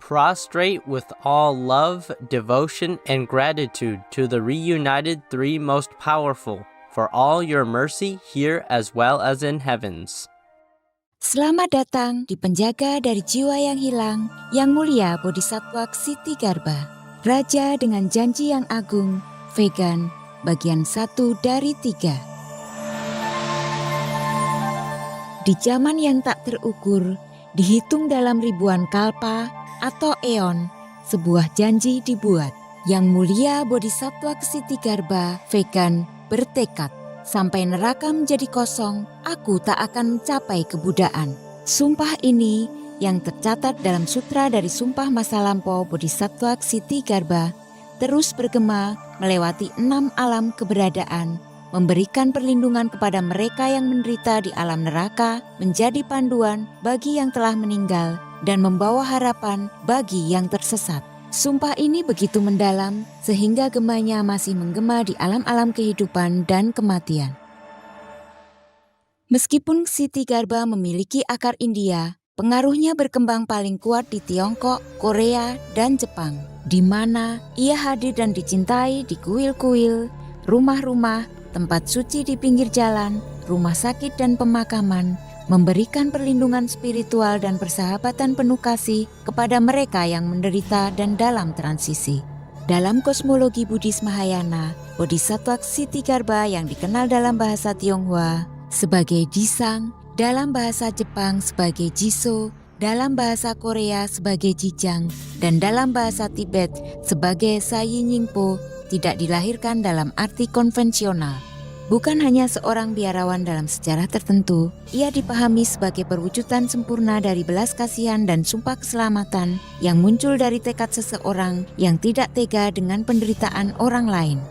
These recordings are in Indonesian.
prostrate with all love, devotion, and gratitude to the reunited three most powerful, for all your mercy here as well as in heavens. Selamat datang di penjaga dari jiwa yang hilang, yang mulia Bodhisattva Ksitigarbha, Raja dengan janji yang agung, vegan, bagian 1 dari 3. Di zaman yang tak terukur, dihitung dalam ribuan kalpa atau eon, sebuah janji dibuat. Yang mulia Bodhisattva Ksitigarbha, vegan, bertekad, sampai neraka menjadi kosong, aku tak akan mencapai kebudaan. Sumpah ini yang tercatat dalam sutra dari sumpah masa lampau Bodhisattva Ksitigarbha terus bergema melewati 6 alam keberadaan, memberikan perlindungan kepada mereka yang menderita di alam neraka, menjadi panduan bagi yang telah meninggal, dan membawa harapan bagi yang tersesat. Sumpah ini begitu mendalam sehingga gemanya masih menggema di alam-alam kehidupan dan kematian. Meskipun Ksitigarbha memiliki akar India, pengaruhnya berkembang paling kuat di Tiongkok, Korea, dan Jepang, di mana ia hadir dan dicintai di kuil-kuil, rumah-rumah, tempat suci di pinggir jalan, rumah sakit dan pemakaman, memberikan perlindungan spiritual dan persahabatan penuh kasih kepada mereka yang menderita dan dalam transisi. Dalam kosmologi Buddhis Mahayana, Bodhisattva Ksitigarbha yang dikenal dalam bahasa Tionghoa sebagai Disang, dalam bahasa Jepang sebagai Jiso, dalam bahasa Korea sebagai Jijang, dan dalam bahasa Tibet sebagai Sayi Nyingpo, tidak dilahirkan dalam arti konvensional. Bukan hanya seorang biarawan dalam sejarah tertentu, ia dipahami sebagai perwujudan sempurna dari belas kasihan dan sumpah keselamatan yang muncul dari tekad seseorang yang tidak tega dengan penderitaan orang lain.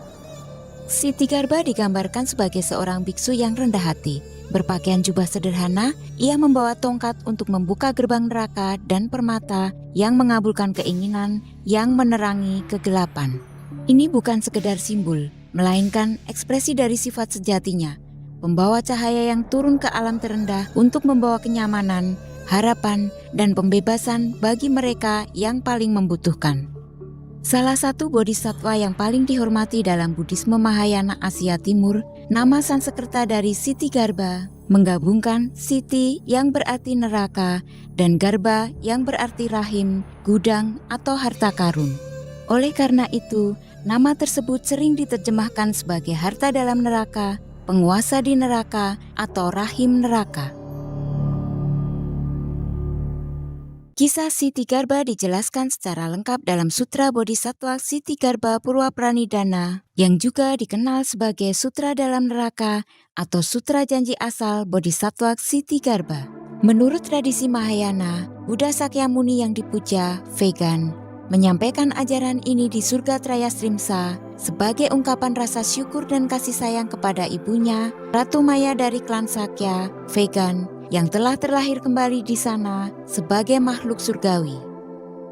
Ksitigarbha digambarkan sebagai seorang biksu yang rendah hati. Berpakaian jubah sederhana, ia membawa tongkat untuk membuka gerbang neraka dan permata yang mengabulkan keinginan yang menerangi kegelapan. Ini bukan sekedar simbol, melainkan ekspresi dari sifat sejatinya, pembawa cahaya yang turun ke alam terendah untuk membawa kenyamanan, harapan, dan pembebasan bagi mereka yang paling membutuhkan. Salah satu bodhisattva yang paling dihormati dalam Buddhisme Mahayana Asia Timur, nama Sanskerta dari Ksitigarbha, menggabungkan Siti yang berarti neraka dan Garbha yang berarti rahim, gudang, atau harta karun. Oleh karena itu, nama tersebut sering diterjemahkan sebagai harta dalam neraka, penguasa di neraka, atau rahim neraka. Kisah Ksitigarbha dijelaskan secara lengkap dalam Sutra Bodhisattva Ksitigarbha Purwa Pranidhana yang juga dikenal sebagai Sutra Dalam Neraka atau Sutra Janji Asal Bodhisattva Ksitigarbha. Menurut tradisi Mahayana, Buddha Sakyamuni yang dipuja, vegan, menyampaikan ajaran ini di surga Trayastrimsa sebagai ungkapan rasa syukur dan kasih sayang kepada ibunya, Ratu Maya dari klan Sakya, vegan, yang telah terlahir kembali di sana sebagai makhluk surgawi.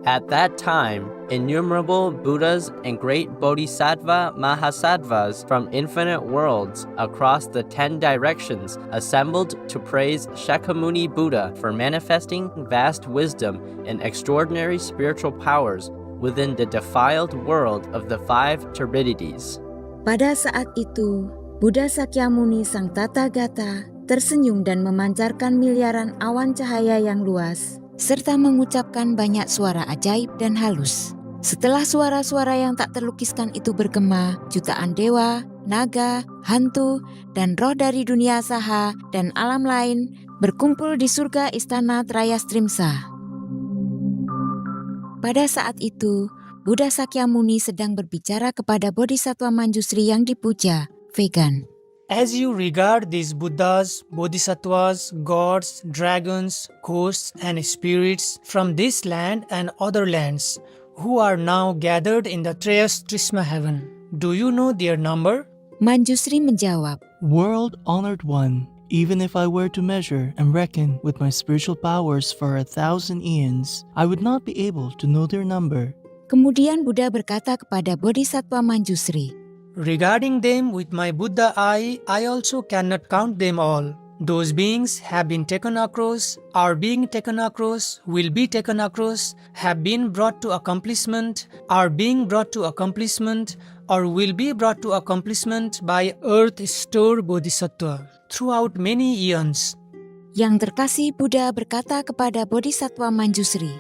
At that time, innumerable Buddhas and great Bodhisattva Mahasattvas from infinite worlds across the 10 directions assembled to praise Shakyamuni Buddha for manifesting vast wisdom and extraordinary spiritual powers within the defiled world of the 5 turbidities. Pada saat itu, Buddha Sakyamuni Sang Tathagata tersenyum dan memancarkan miliaran awan cahaya yang luas, serta mengucapkan banyak suara ajaib dan halus. Setelah suara-suara yang tak terlukiskan itu bergema, jutaan dewa, naga, hantu, dan roh dari dunia saha dan alam lain berkumpul di surga istana Trayastrimsa. Pada saat itu, Buddha Sakyamuni sedang berbicara kepada Bodhisattva Manjusri yang dipuja, vegan. As you regard these Buddhas, Bodhisattvas, gods, dragons, ghosts, and spirits from this land and other lands, who are now gathered in the Trayastrimsa heaven, do you know their number? Manjusri menjawab, World-honored one, even if I were to measure and reckon with my spiritual powers for 1,000 eons, I would not be able to know their number. Kemudian Buddha berkata kepada Bodhisattva Manjusri, Regarding them with my Buddha eye, I also cannot count them all. Those beings have been taken across, are being taken across, will be taken across, have been brought to accomplishment, are being brought to accomplishment, or will be brought to accomplishment by Earth Store Bodhisattva throughout many eons. Yang terkasih Buddha berkata kepada Bodhisattva Manjusri,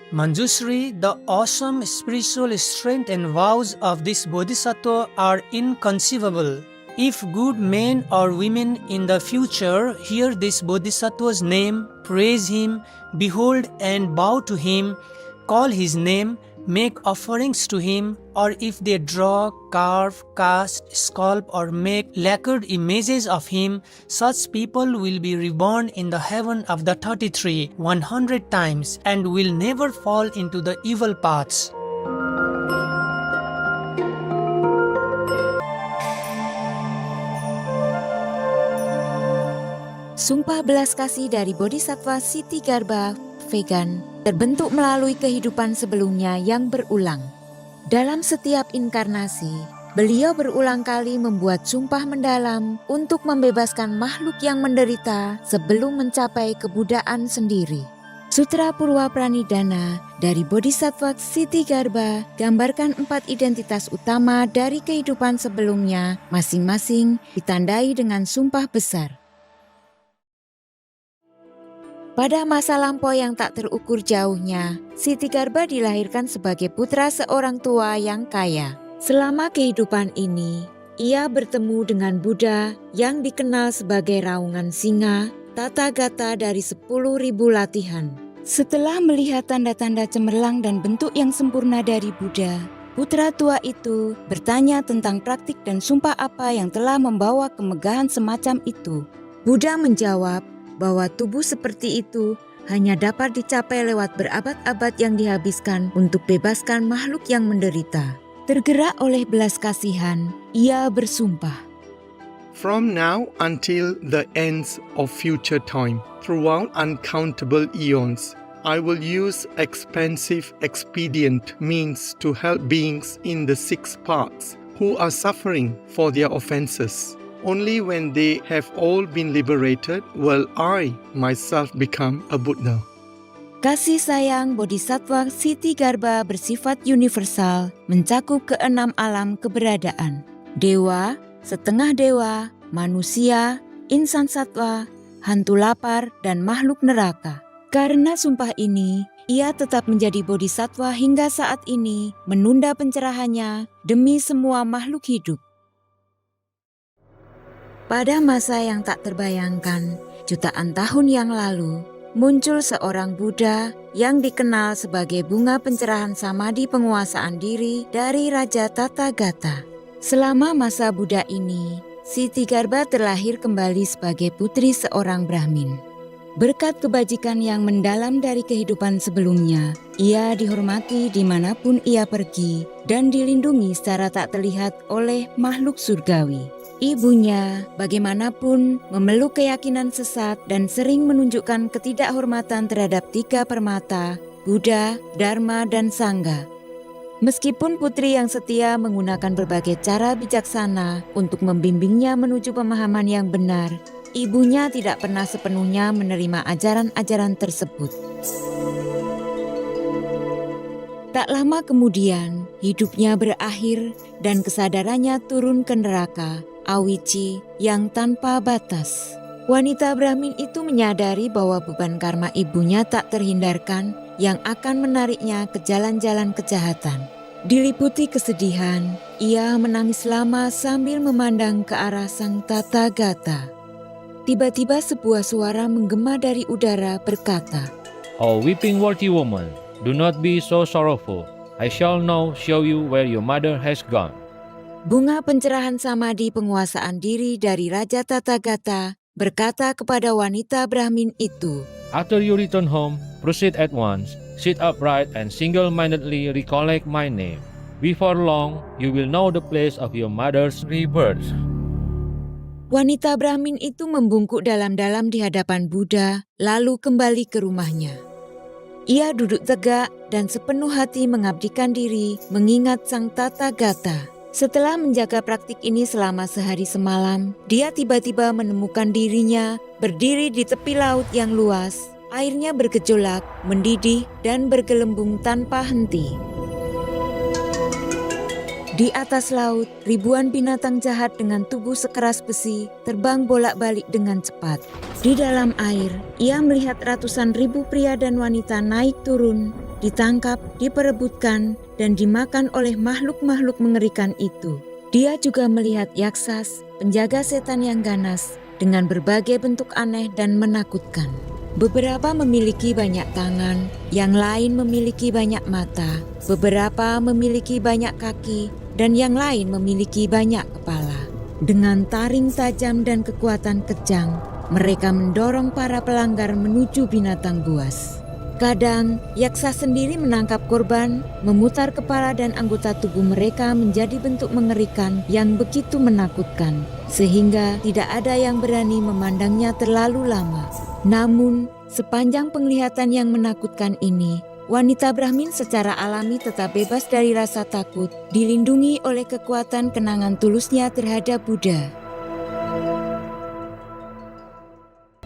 Manjusri, the awesome spiritual strength and vows of this Bodhisattva are inconceivable. If good men or women in the future hear this Bodhisattva's name, praise him, behold and bow to him, call his name, make offerings to him, or if they draw, carve, cast, sculpt or make lacquered images of him, such people will be reborn in the heaven of the 33 100 times and will never fall into the evil paths. Sumpah belas kasih dari Bodhisattva Ksitigarbha vegan terbentuk melalui kehidupan sebelumnya yang berulang. Dalam setiap inkarnasi, beliau berulang kali membuat sumpah mendalam untuk membebaskan makhluk yang menderita sebelum mencapai kebudaan sendiri. Sutra Purwa Pranidhana dari Bodhisattva Ksitigarbha gambarkan 4 identitas utama dari kehidupan sebelumnya, masing-masing ditandai dengan sumpah besar. Pada masa lampau yang tak terukur jauhnya, Ksitigarbha dilahirkan sebagai putra seorang tua yang kaya. Selama kehidupan ini, ia bertemu dengan Buddha yang dikenal sebagai raungan singa, Tathagata dari 10.000 latihan. Setelah melihat tanda-tanda cemerlang dan bentuk yang sempurna dari Buddha, putra tua itu bertanya tentang praktik dan sumpah apa yang telah membawa kemegahan semacam itu. Buddha menjawab bahwa tubuh seperti itu hanya dapat dicapai lewat berabad-abad yang dihabiskan untuk bebaskan makhluk yang menderita. Tergerak oleh belas kasihan, ia bersumpah, From now until the ends of future time, throughout uncountable eons, I will use expensive expedient means to help beings in the 6 paths who are suffering for their offenses. Only when they have all been liberated will I myself become a Buddha. Kasih sayang Bodhisattva Ksitigarbha bersifat universal, mencakup ke-6 alam keberadaan. Dewa, setengah dewa, manusia, insan sattva, hantu lapar, dan makhluk neraka. Karena sumpah ini, ia tetap menjadi Bodhisattva hingga saat ini, menunda pencerahannya demi semua makhluk hidup. Pada masa yang tak terbayangkan, jutaan tahun yang lalu, muncul seorang Buddha yang dikenal sebagai bunga pencerahan samadhi penguasaan diri dari Raja Tathagata. Selama masa Buddha ini, Ksitigarbha terlahir kembali sebagai putri seorang Brahmin. Berkat kebajikan yang mendalam dari kehidupan sebelumnya, ia dihormati dimanapun ia pergi dan dilindungi secara tak terlihat oleh makhluk surgawi. Ibunya, bagaimanapun, memeluk keyakinan sesat dan sering menunjukkan ketidakhormatan terhadap 3 permata, Buddha, Dharma, dan Sangha. Meskipun putri yang setia menggunakan berbagai cara bijaksana untuk membimbingnya menuju pemahaman yang benar, ibunya tidak pernah sepenuhnya menerima ajaran-ajaran tersebut. Tak lama kemudian, hidupnya berakhir dan kesadarannya turun ke neraka, Awici yang tanpa batas. Wanita Brahmin itu menyadari bahwa beban karma ibunya tak terhindarkan yang akan menariknya ke jalan-jalan kejahatan. Diliputi kesedihan, ia menangis lama sambil memandang ke arah sang Tathagata. Tiba-tiba sebuah suara menggema dari udara berkata, O weeping worthy woman, do not be so sorrowful. I shall now show you where your mother has gone. Bunga pencerahan samadhi penguasaan diri dari Raja Tathagata berkata kepada wanita Brahmin itu, After you return home, proceed at once, sit upright and single-mindedly recollect my name. Before long, you will know the place of your mother's rebirth. Wanita Brahmin itu membungkuk dalam-dalam di hadapan Buddha, lalu kembali ke rumahnya. Ia duduk tegak dan sepenuh hati mengabdikan diri mengingat sang Tathagata. Setelah menjaga praktik ini selama sehari semalam, dia tiba-tiba menemukan dirinya berdiri di tepi laut yang luas. Airnya bergejolak, mendidih, dan bergelembung tanpa henti. Di atas laut, ribuan binatang jahat dengan tubuh sekeras besi terbang bolak-balik dengan cepat. Di dalam air, ia melihat ratusan ribu pria dan wanita naik turun, ditangkap, diperebutkan, dan dimakan oleh makhluk-makhluk mengerikan itu. Dia juga melihat Yaksas, penjaga setan yang ganas, dengan berbagai bentuk aneh dan menakutkan. Beberapa memiliki banyak tangan, yang lain memiliki banyak mata, beberapa memiliki banyak kaki, dan yang lain memiliki banyak kepala. Dengan taring tajam dan kekuatan kejang, mereka mendorong para pelanggar menuju binatang buas. Kadang, Yaksa sendiri menangkap korban, memutar kepala dan anggota tubuh mereka menjadi bentuk mengerikan yang begitu menakutkan, sehingga tidak ada yang berani memandangnya terlalu lama. Namun, sepanjang penglihatan yang menakutkan ini, wanita Brahmin secara alami tetap bebas dari rasa takut, dilindungi oleh kekuatan kenangan tulusnya terhadap Buddha.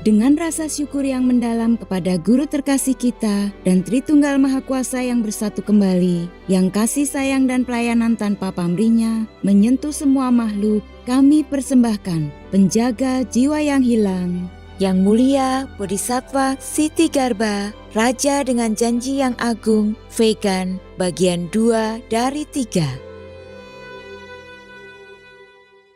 Dengan rasa syukur yang mendalam kepada Guru terkasih kita dan Tritunggal Maha Kuasa yang bersatu kembali, yang kasih sayang dan pelayanan tanpa pamrihnya menyentuh semua makhluk, kami persembahkan penjaga jiwa yang hilang, Yang Mulia Bodhisattva Siti Garbha, Raja dengan Janji yang Agung, Vegan, bagian 2 dari 3.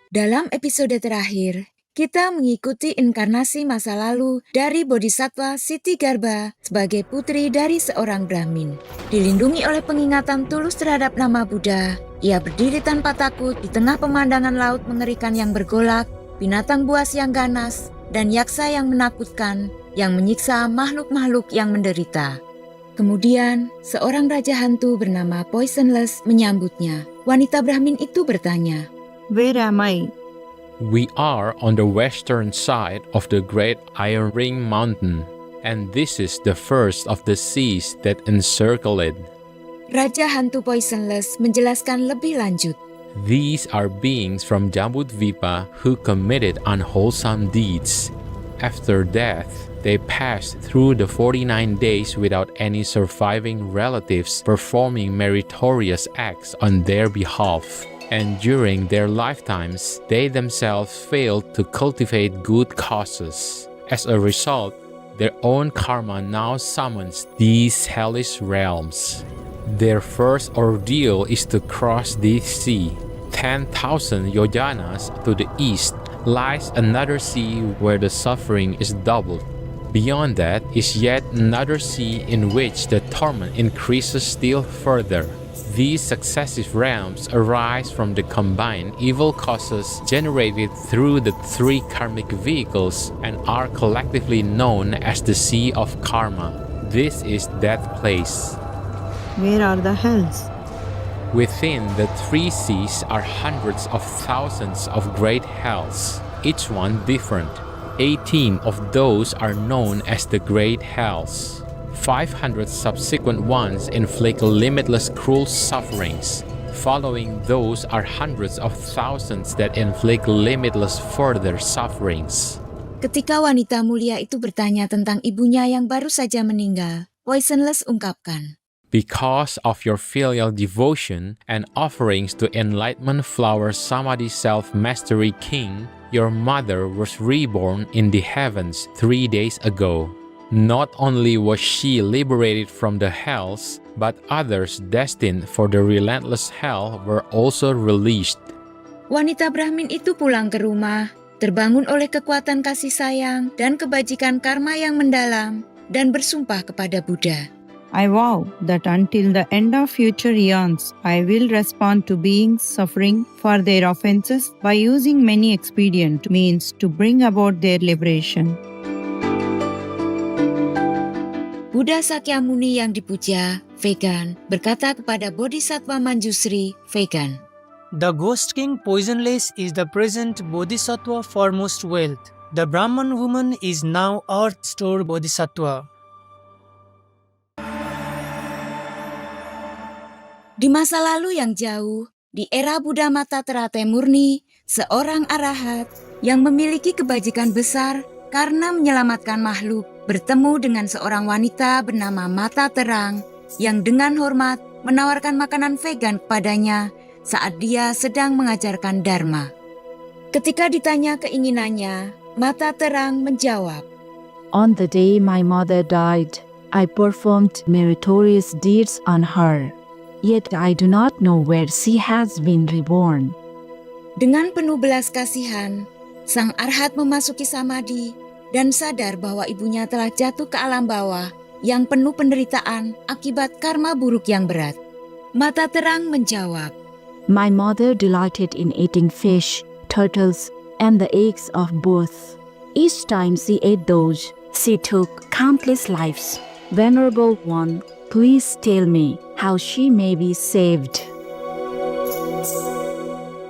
Dalam episode terakhir, kita mengikuti inkarnasi masa lalu dari Bodhisattva Siti Garbha sebagai putri dari seorang Brahmin. Dilindungi oleh pengingatan tulus terhadap nama Buddha, ia berdiri tanpa takut di tengah pemandangan laut mengerikan yang bergolak, binatang buas yang ganas, dan yaksa yang menakutkan yang menyiksa makhluk-makhluk yang menderita. Kemudian, seorang raja hantu bernama Poisonless menyambutnya. Wanita Brahmin itu bertanya, "Where am I?" We are on the western side of the great Iron Ring Mountain, and this is the first of the seas that encircle it. Raja hantu Poisonless menjelaskan lebih lanjut. These are beings from Jambudvipa who committed unwholesome deeds. After death, they passed through the 49 days without any surviving relatives performing meritorious acts on their behalf. And during their lifetimes, they themselves failed to cultivate good causes. As a result, their own karma now summons these hellish realms. Their first ordeal is to cross this sea. 10,000 yojanas to the east lies another sea where the suffering is doubled. Beyond that is yet another sea in which the torment increases still further. These successive realms arise from the combined evil causes generated through the 3 karmic vehicles and are collectively known as the Sea of Karma. This is that place. Where are the hells? Within the 3 seas are hundreds of thousands of great hells, each one different. 18 of those are known as the great hells. 500 subsequent ones inflict limitless cruel sufferings. Following those are hundreds of thousands that inflict limitless further sufferings. Ketika wanita mulia itu bertanya tentang ibunya yang baru saja meninggal, Poisonless ungkapkan, Because of your filial devotion and offerings to Enlightenment Flower Samadhi Self-Mastery King, your mother was reborn in the heavens 3 days ago. Not only was she liberated from the hells, but others destined for the relentless hell were also released. wanita Brahmin itu pulang ke rumah, terbangun oleh kekuatan kasih sayang dan kebajikan karma yang mendalam, dan bersumpah kepada Buddha. I vow that until the end of future eons, I will respond to beings suffering for their offenses by using many expedient means to bring about their liberation. Buddha Sakyamuni yang dipuja, Vegan, berkata kepada Bodhisattva Manjusri, Vegan, The Ghost King Poisonless is the present Bodhisattva foremost wealth. The Brahman woman is now Earth Store Bodhisattva. Di masa lalu yang jauh, Di era Buddha Mata Teratai Murni, seorang arahat yang memiliki kebajikan besar karena menyelamatkan makhluk bertemu dengan seorang wanita bernama Mata Terang yang dengan hormat menawarkan makanan vegan kepadanya saat dia sedang mengajarkan Dharma. Ketika ditanya keinginannya, Mata Terang menjawab, On the day my mother died, I performed meritorious deeds on her. Yet I do not know where she has been reborn. Dengan penuh belas kasihan, sang arhat memasuki samadhi dan sadar bahwa ibunya telah jatuh ke alam bawah yang penuh penderitaan akibat karma buruk yang berat. Mata Terang menjawab, My mother delighted in eating fish, turtles, and the eggs of both. Each time she ate those, she took countless lives. Venerable One, please tell me how she may be saved.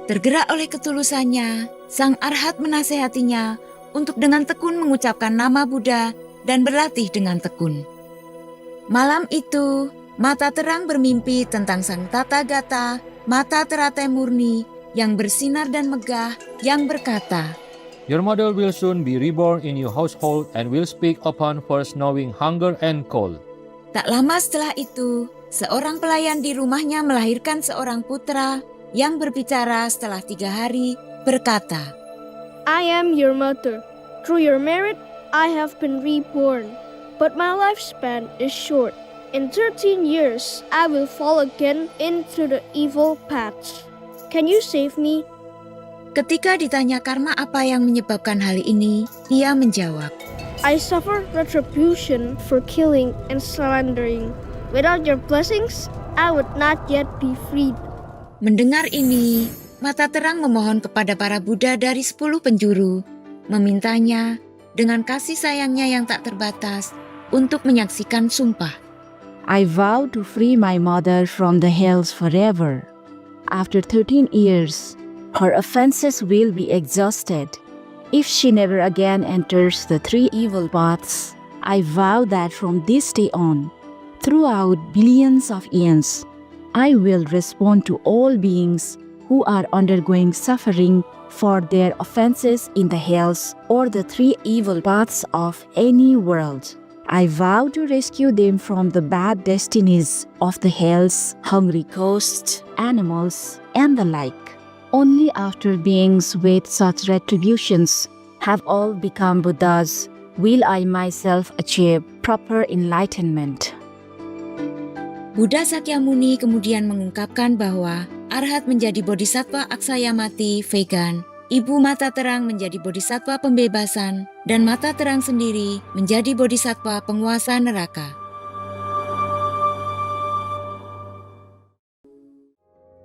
Tergerak oleh ketulusannya, sang arhat menasehatinya untuk dengan tekun mengucapkan nama Buddha dan berlatih dengan tekun. Malam itu, Mata Terang bermimpi tentang sang Tathagata, Mata Teratai Murni yang bersinar dan megah yang berkata, Your mother will soon be reborn in your household and will speak upon first knowing hunger and cold. Tak lama setelah itu, seorang pelayan di rumahnya melahirkan seorang putra yang berbicara setelah 3 hari berkata, I am your mother. Through your merit, I have been reborn. But my lifespan is short. In 13 years, I will fall again into the evil paths. Can you save me? Ketika ditanya karma apa yang menyebabkan hal ini, ia menjawab, I suffer retribution for killing and slandering. Without your blessings, I would not yet be freed. Mendengar ini, Mata Terang memohon kepada para Buddha dari 10 penjuru, memintanya dengan kasih sayangnya yang tak terbatas untuk menyaksikan sumpah. I vow to free my mother from the hells forever. After 13 years, her offenses will be exhausted. If she never again enters the 3 evil paths, I vow that from this day on, throughout billions of eons, I will respond to all beings who are undergoing suffering for their offenses in the hells or the 3 evil paths of any world. I vow to rescue them from the bad destinies of the hells, hungry ghosts, animals, and the like. Only after beings with such retributions have all become Buddhas will I myself achieve proper enlightenment. Buddha Sakyamuni kemudian mengungkapkan bahwa arhat menjadi bodhisattva aksayamati vegan, ibu Mata Terang menjadi bodhisattva pembebasan, dan Mata Terang sendiri menjadi bodhisattva penguasa neraka.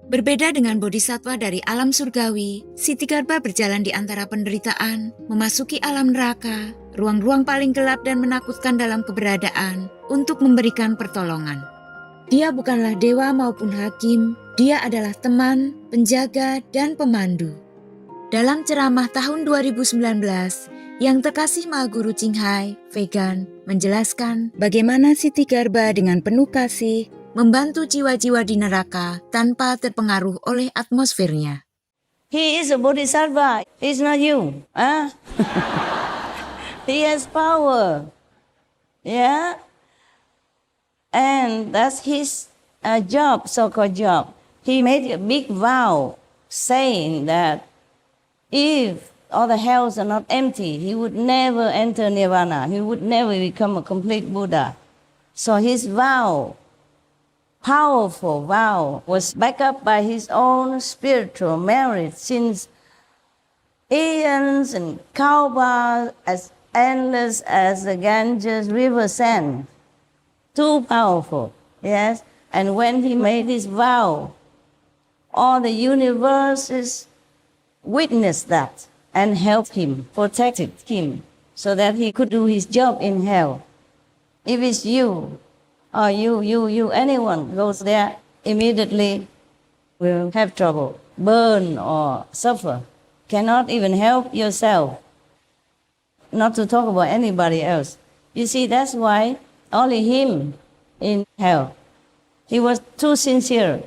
Berbeda dengan bodhisattva dari alam surgawi, Ksitigarbha berjalan di antara penderitaan, memasuki alam neraka, ruang-ruang paling gelap dan menakutkan dalam keberadaan untuk memberikan pertolongan. Dia bukanlah dewa maupun hakim, dia adalah teman, penjaga, dan pemandu. Dalam ceramah tahun 2019, Yang Terkasih Maha Guru Ching Hai, vegan, menjelaskan bagaimana Ksitigarbha dengan penuh kasih membantu jiwa-jiwa di neraka tanpa terpengaruh oleh atmosfernya. He is a bodhisattva. He's not you. Huh? He has power. Yeah? And that's his job, so-called job. He made a big vow saying that if all the hells are not empty, he would never enter nirvana. He would never become a complete Buddha. So his vow, powerful vow, was backed up by his own spiritual merit since eons and Kaaba as endless as the Ganges river sand. Too powerful, yes? And when he made his vow, all the universes witnessed that and helped him, protected him, so that he could do his job in hell. If it's you, or anyone goes there, immediately will have trouble, burn or suffer, cannot even help yourself, not to talk about anybody else. You see, that's why only him in hell. He was too sincere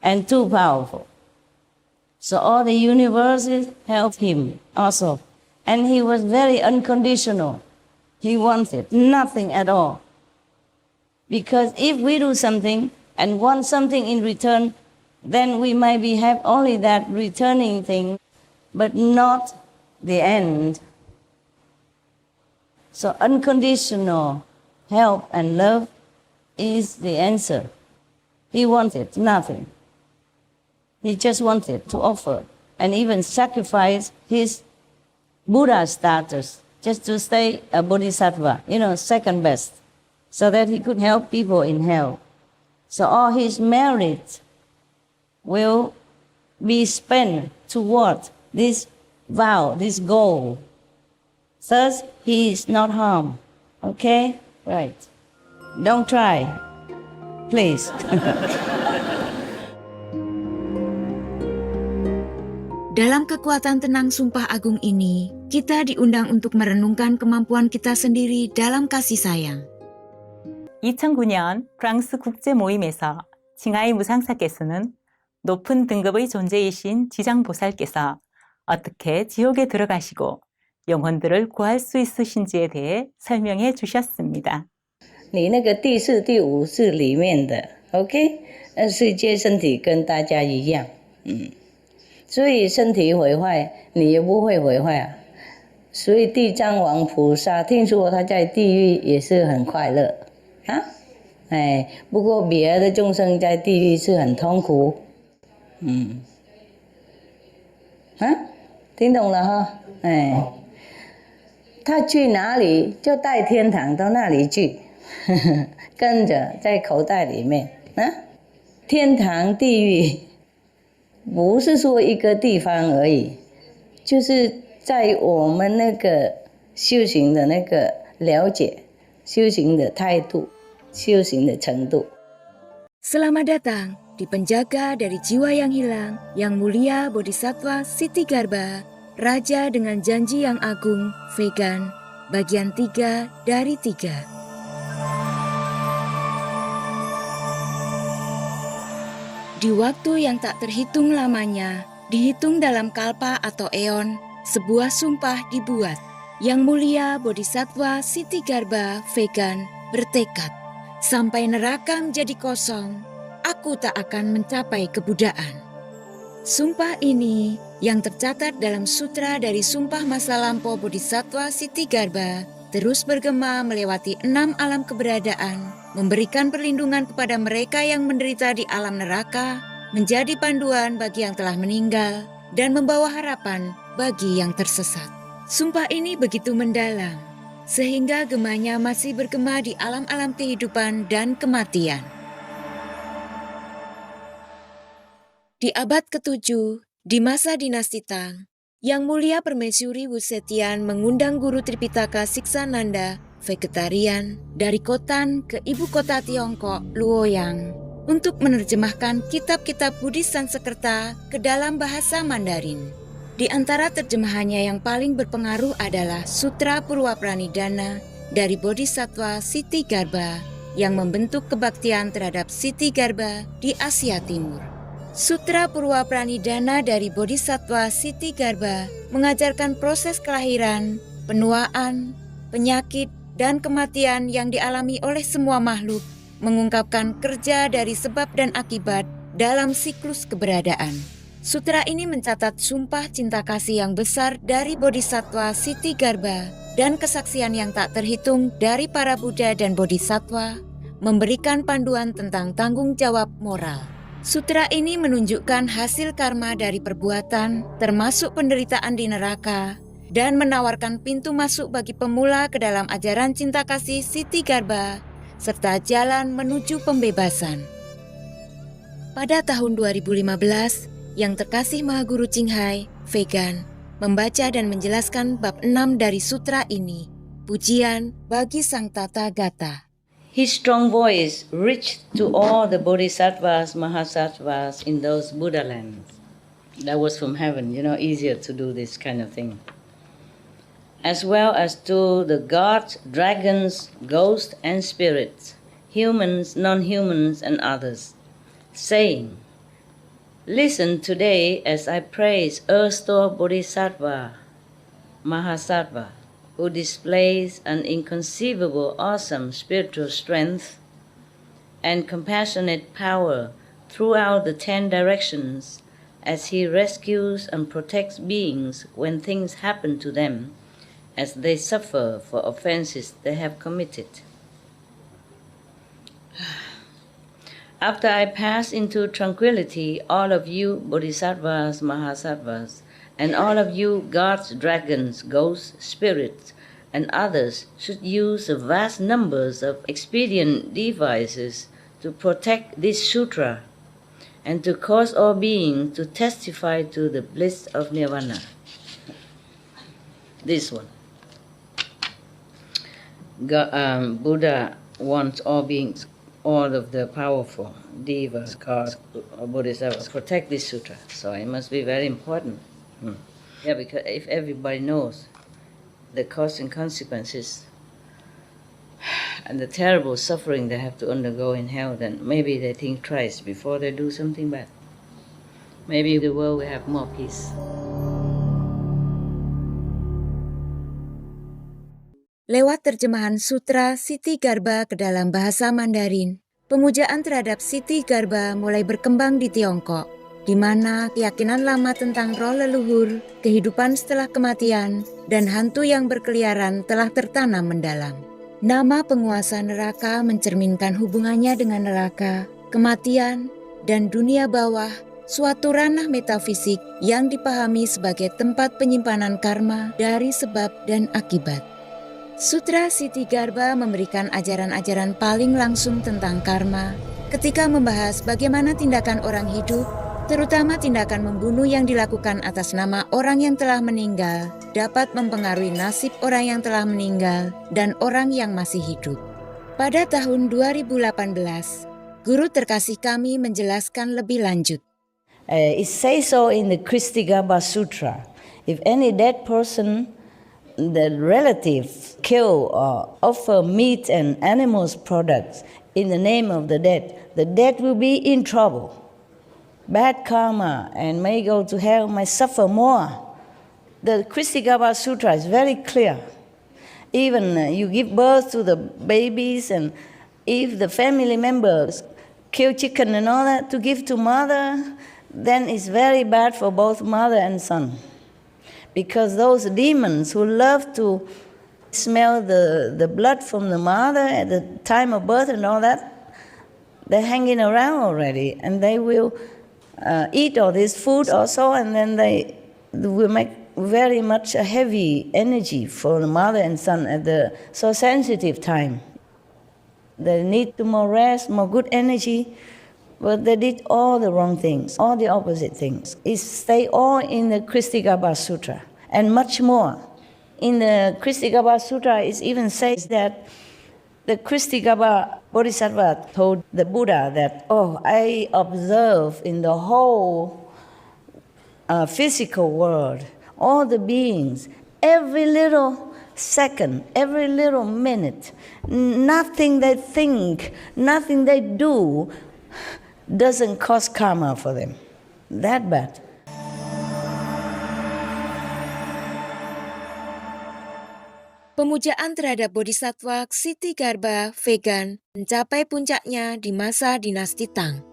and too powerful. So all the universes helped him also. And he was very unconditional. He wanted nothing at all. Because if we do something and want something in return, then we might have only that returning thing, but not the end. So unconditional help and love is the answer. He wanted nothing. He just wanted to offer and even sacrifice his Buddha status just to stay a bodhisattva, second best, so that he could help people in hell. So all his merit will be spent toward this vow, this goal. Thus, he is not harmed. Okay? Right. Don't try. Please. Dalam kekuatan tenang sumpah agung ini, kita diundang untuk merenungkan kemampuan kita sendiri dalam kasih sayang. 2009년 프랑스 국제 모임에서 칭하이 무상사께서는 높은 등급의 존재이신 지장보살께서 어떻게 지옥에 들어가시고 영혼들을 구할 수 있으신지에 대해 설명해 주셨습니다. 你那个第四、第五是里面的 ，OK？ 世界身体跟大家一样，所以身体毁坏，你也不会毁坏啊。所以地藏王菩萨听说他在地狱也是很快乐啊，不过别的众生在地狱是很痛苦，听懂了哈？他去哪里就带天堂到那里去，跟着在口袋里面啊。天堂、地狱不是说一个地方而已，就是在我们那个修行的那个了解、修行的态度、修行的程度。Selamat datang di penjaga dari jiwa yang hilang, yang mulia Bodhisattva Siti Garba, Raja dengan janji yang agung, vegan, bagian 3 dari 3. Di waktu yang tak terhitung lamanya, dihitung dalam kalpa atau eon, sebuah sumpah dibuat. Yang mulia Bodhisattva Siti Garba, vegan, bertekad, sampai neraka menjadi kosong, aku tak akan mencapai kebudaan. Sumpah ini yang tercatat dalam sutra dari Sumpah Masa Lampau Bodhisattva Siti Garba terus bergema melewati 6 alam keberadaan, memberikan perlindungan kepada mereka yang menderita di alam neraka, menjadi panduan bagi yang telah meninggal, dan membawa harapan bagi yang tersesat. Sumpah ini begitu mendalam, sehingga gemanya masih bergema di alam-alam kehidupan dan kematian. Di abad ke-7, di masa dinasti Tang, Yang Mulia Permaisuri Wusetian mengundang guru Tripitaka Siksananda, vegetarian, dari Khotan ke ibu kota Tiongkok, Luoyang, untuk menerjemahkan kitab-kitab Buddhis Sanskerta ke dalam bahasa Mandarin. Di antara terjemahannya yang paling berpengaruh adalah Sutra Purwa Pranidhana dari Bodhisattva Siti Garba yang membentuk kebaktian terhadap Siti Garba di Asia Timur. Sutra Purwa Pranidhana dari Bodhisattva Siti Garba mengajarkan proses kelahiran, penuaan, penyakit, dan kematian yang dialami oleh semua makhluk, mengungkapkan kerja dari sebab dan akibat dalam siklus keberadaan. Sutra ini mencatat sumpah cinta kasih yang besar dari Bodhisattva Siti Garba dan kesaksian yang tak terhitung dari para Buddha dan Bodhisattva, memberikan panduan tentang tanggung jawab moral. Sutra ini menunjukkan hasil karma dari perbuatan, termasuk penderitaan di neraka, dan menawarkan pintu masuk bagi pemula ke dalam ajaran cinta kasih Siti Garba, serta jalan menuju pembebasan. Pada tahun 2015, Yang Terkasih Mahaguru Qinghai, vegan, membaca dan menjelaskan bab 6 dari sutra ini, pujian bagi Sang Tata Gata. His strong voice reached to all the bodhisattvas, mahasattvas in those Buddha lands. That was from heaven, easier to do this kind of thing. As well as to the gods, dragons, ghosts, and spirits, humans, non-humans, and others, saying, Listen today as I praise Earth-store Bodhisattva, Mahasattva, who displays an inconceivable, awesome spiritual strength and compassionate power throughout the 10 directions as he rescues and protects beings when things happen to them as they suffer for offenses they have committed. After I pass into tranquility, all of you Bodhisattvas, Mahasattvas, and all of you gods, dragons, ghosts, spirits, and others should use the vast numbers of expedient devices to protect this sutra and to cause all beings to testify to the bliss of nirvana. This one. Buddha wants all beings, all of the powerful devas, gods, bodhisattvas, protect this sutra. So it must be very important. Yeah, because if everybody knows the cause and consequences and the terrible suffering they have to undergo in hell, then maybe they think twice before they do something bad. Maybe the world will have more peace. Lewat terjemahan Sutra Siti Garba ke dalam bahasa Mandarin, pemujaan terhadap Siti Garba mulai berkembang di Tiongkok, di mana keyakinan lama tentang roh leluhur, kehidupan setelah kematian, dan hantu yang berkeliaran telah tertanam mendalam. Nama penguasa neraka mencerminkan hubungannya dengan neraka, kematian, dan dunia bawah, suatu ranah metafisik yang dipahami sebagai tempat penyimpanan karma dari sebab dan akibat. Sutra Siti Garba memberikan ajaran-ajaran paling langsung tentang karma ketika membahas bagaimana tindakan orang hidup, terutama tindakan membunuh yang dilakukan atas nama orang yang telah meninggal, dapat mempengaruhi nasib orang yang telah meninggal dan orang yang masih hidup. Pada tahun 2018, guru terkasih kami menjelaskan lebih lanjut. It says so in the Kristigarbha Sutra. If any dead person, the relative kill or offer meat and animals products in the name of the dead will be in trouble. Bad karma and may go to hell, may suffer more. The Kristigarbha Sutra is very clear. Even you give birth to the babies, and if the family members kill chicken and all that to give to mother, then it's very bad for both mother and son. Because those demons who love to smell the blood from the mother at the time of birth and all that, they're hanging around already, and they will eat all this food also, and then they will make very much a heavy energy for the mother and son at the so sensitive time. They need more rest, more good energy, but they did all the wrong things, all the opposite things. They all in the Kristigarbha Sutra, and much more. In the Kristigarbha Sutra, it even says that the Kristigarbha Bodhisattva told the Buddha that, I observe in the whole physical world, all the beings, every little second, every little minute, nothing they think, nothing they do doesn't cause karma for them. That bad. Pemujaan terhadap Bodhisattva Siti Garba vegan mencapai puncaknya di masa dinasti Tang.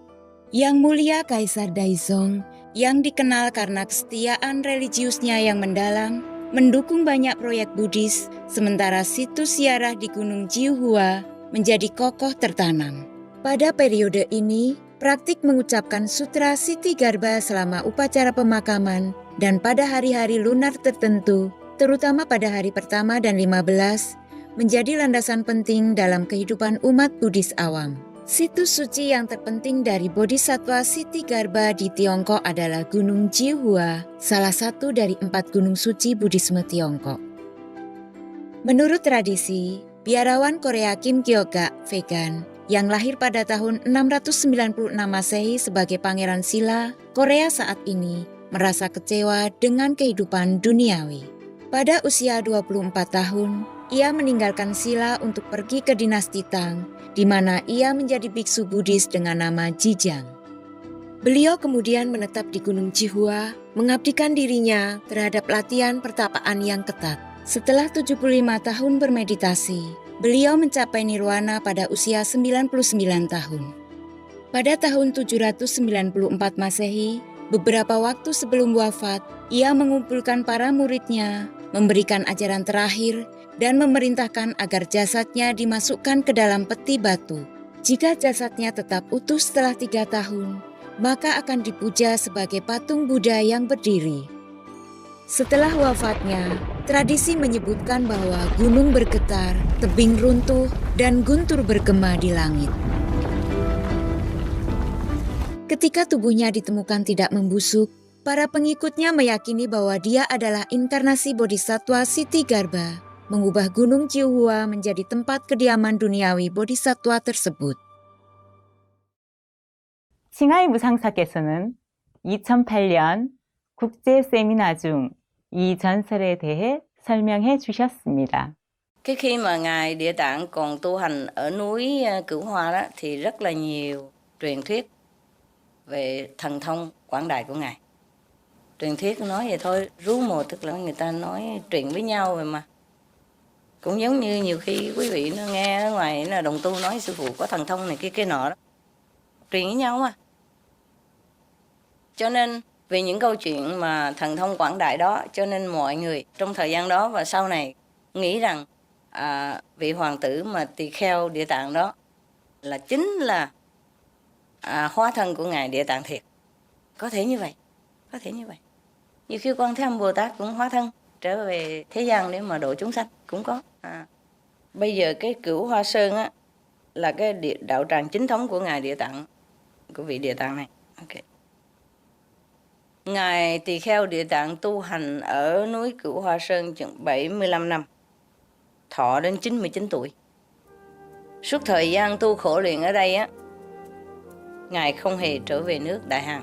Yang mulia Kaisar Daizong, yang dikenal karena kesetiaan religiusnya yang mendalam, mendukung banyak proyek Buddhis, sementara situs ziarah di Gunung Jiuhua menjadi kokoh tertanam. Pada periode ini, praktik mengucapkan Sutra Siti Garba selama upacara pemakaman dan pada hari-hari lunar tertentu, terutama pada hari pertama dan 15, menjadi landasan penting dalam kehidupan umat Buddhis awam. Situs suci yang terpenting dari Bodhisattva Siti Garba di Tiongkok adalah Gunung Jiuhua, salah satu dari 4 gunung suci Buddhisme Tiongkok. Menurut tradisi, biarawan Korea Kim Kyo-ga vegan yang lahir pada tahun 696 Masehi sebagai Pangeran Silla, Korea saat ini merasa kecewa dengan kehidupan duniawi. Pada usia 24 tahun, ia meninggalkan Silla untuk pergi ke dinasti Tang, di mana ia menjadi biksu Buddhis dengan nama Jijang. Beliau kemudian menetap di Gunung Cihua, mengabdikan dirinya terhadap latihan pertapaan yang ketat. Setelah 75 tahun bermeditasi, beliau mencapai nirwana pada usia 99 tahun. Pada tahun 794 Masehi, beberapa waktu sebelum wafat, ia mengumpulkan para muridnya, memberikan ajaran terakhir, dan memerintahkan agar jasadnya dimasukkan ke dalam peti batu. Jika jasadnya tetap utuh setelah 3 tahun, maka akan dipuja sebagai patung Buddha yang berdiri. Setelah wafatnya, tradisi menyebutkan bahwa gunung bergetar, tebing runtuh, dan guntur bergema di langit. Ketika tubuhnya ditemukan tidak membusuk, para pengikutnya meyakini bahwa dia adalah inkarnasi Bodhisattva Ksitigarbha, mengubah Gunung Cihua menjadi tempat kediaman duniawi Bodhisattva tersebut. 칭하이 무상사께서는 2008년 국제 세미나 중 이 전설에 대해 설명해 주셨습니다. Cái khi mà Ngài Địa Tạng còn tu hành ở núi Cửu Hoa đó, thì rất là nhiều truyền thuyết về thần thông quảng đại của Ngài. Truyền thuyết nói vậy thôi, rú mồ tức là người ta nói chuyện với nhau rồi mà. Cũng giống như nhiều khi quý vị nó nghe ở ngoài là đồng tu nói sư phụ có thần thông này kia nọ đó. Truyền với nhau mà. Cho nên vì những câu chuyện mà thần thông quảng đại đó, cho nên mọi người trong thời gian đó và sau này nghĩ rằng vị hoàng tử mà tỳ kheo Địa Tạng đó là chính là hóa thân của Ngài Địa Tạng thiệt. Có thể như vậy, có thể như vậy. Nhiều khi Quan Thế Âm Bồ Tát cũng hóa thân trở về thế gian để mà độ chúng sanh, cũng có. Bây giờ cái Cửu Hoa Sơn á, là cái đạo tràng chính thống của Ngài Địa Tạng, của vị Địa Tạng này. Okay. Ngài Tỳ Kheo Địa Tạng tu hành ở núi Cửu Hoa Sơn chừng 75 năm, thọ đến 99 tuổi. Suốt thời gian tu khổ luyện ở đây á, Ngài không hề trở về nước Đại Hàn.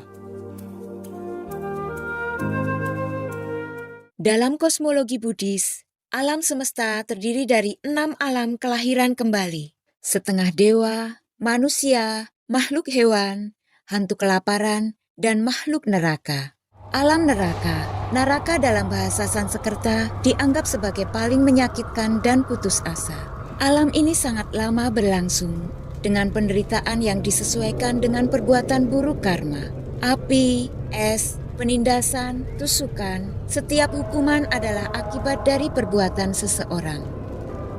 Dalam kosmologi Buddhis, alam semesta terdiri dari 6 alam kelahiran kembali. Setengah dewa, manusia, makhluk hewan, hantu kelaparan, dan makhluk neraka. Alam neraka, naraka dalam bahasa Sanskerta dianggap sebagai paling menyakitkan dan putus asa. Alam ini sangat lama berlangsung, dengan penderitaan yang disesuaikan dengan perbuatan buruk karma. Api, es, penindasan, tusukan, setiap hukuman adalah akibat dari perbuatan seseorang.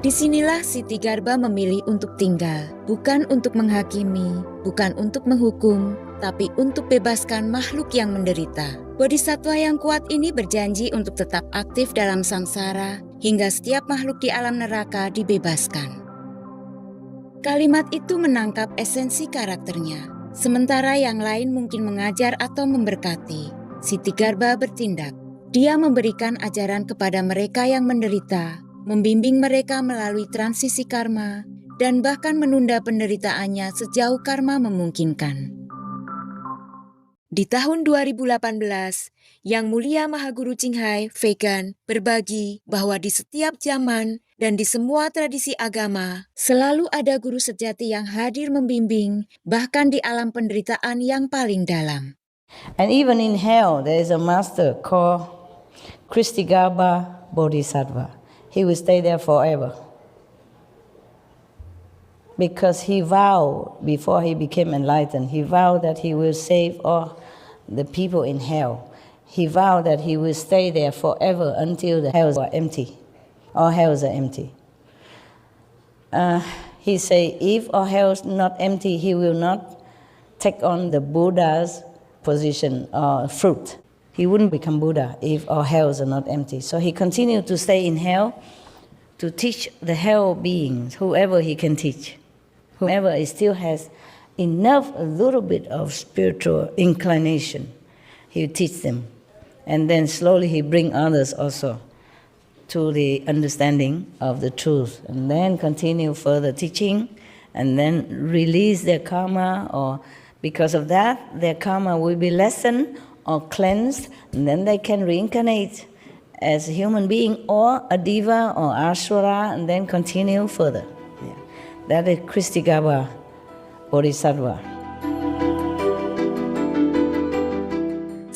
Disinilah Ksitigarbha memilih untuk tinggal, bukan untuk menghakimi, bukan untuk menghukum, tapi untuk bebaskan makhluk yang menderita. Bodhisattva yang kuat ini berjanji untuk tetap aktif dalam samsara hingga setiap makhluk di alam neraka dibebaskan. Kalimat itu menangkap esensi karakternya, sementara yang lain mungkin mengajar atau memberkati. Ksitigarbha bertindak. Dia memberikan ajaran kepada mereka yang menderita, membimbing mereka melalui transisi karma, dan bahkan menunda penderitaannya sejauh karma memungkinkan. Di tahun 2018, Yang Mulia Mahaguru Qinghai Vegan berbagi bahwa di setiap zaman dan di semua tradisi agama, selalu ada guru sejati yang hadir membimbing, bahkan di alam penderitaan yang paling dalam. And even in hell, there is a master called Ksitigarbha Bodhisattva. He will stay there forever. Because he vowed, before he became enlightened, he vowed that he will save all the people in hell. He vowed that he will stay there forever until the hells are empty. All hells are empty. He said, if all hells not empty, he will not take on the Buddha's position or fruit. He wouldn't become Buddha if all hells are not empty. So he continued to stay in hell to teach the hell beings, whoever he can teach. Whoever still has enough, a little bit of spiritual inclination, he will teach them. And then slowly he bring others also to the understanding of the truth. And then continue further teaching, and then release their karma, or because of that, their karma will be lessened or cleansed, and then they can reincarnate as a human being or a diva or asura, and then continue further. Yeah. That is Ksitigarbha Bodhisattva.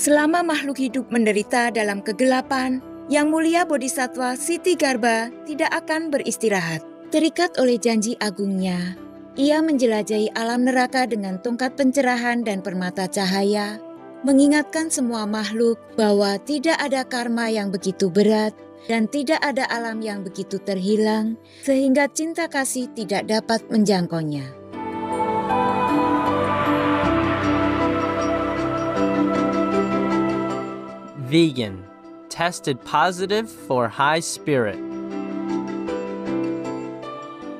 Selama makhluk hidup menderita dalam kegelapan, Yang Mulia Bodhisattva Siti Garba tidak akan beristirahat. Terikat oleh janji agungnya, ia menjelajahi alam neraka dengan tongkat pencerahan dan permata cahaya, mengingatkan semua makhluk bahwa tidak ada karma yang begitu berat dan tidak ada alam yang begitu terhilang, sehingga cinta kasih tidak dapat menjangkaunya. Vegan, tested positive for high spirit.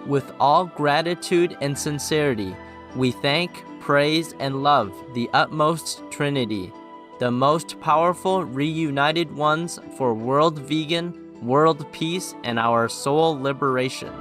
With all gratitude and sincerity, we thank, praise, and love the utmost Trinity, the most powerful reunited ones for world vegan, world peace, and our soul liberation.